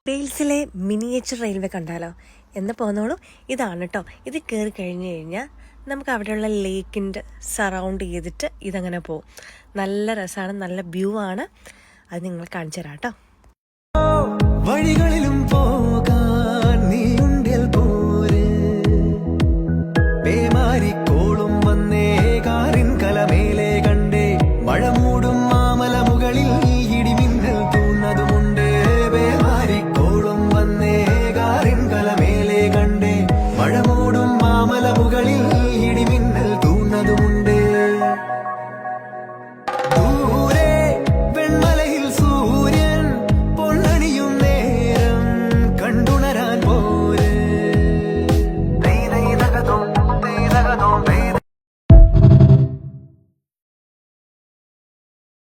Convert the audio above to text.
വെയിൽസിലെ miniature railway കണ്ടാലോ എന്ന് പോന്നോളൂ. ഇതാണ് കേട്ടോ. ഇത് കയറി കഴിഞ്ഞ് കഴിഞ്ഞാൽ നമുക്ക് അവിടെയുള്ള ലേക്കിൻ്റെ സറൗണ്ട് ചെയ്തിട്ട് ഇതങ്ങനെ പോവും. നല്ല രസമാണ്, നല്ല വ്യൂ ആണ്. അത് നിങ്ങൾ കാണിച്ചു തരാം കേട്ടോ. വഴികളിലും പോകാൻ നീ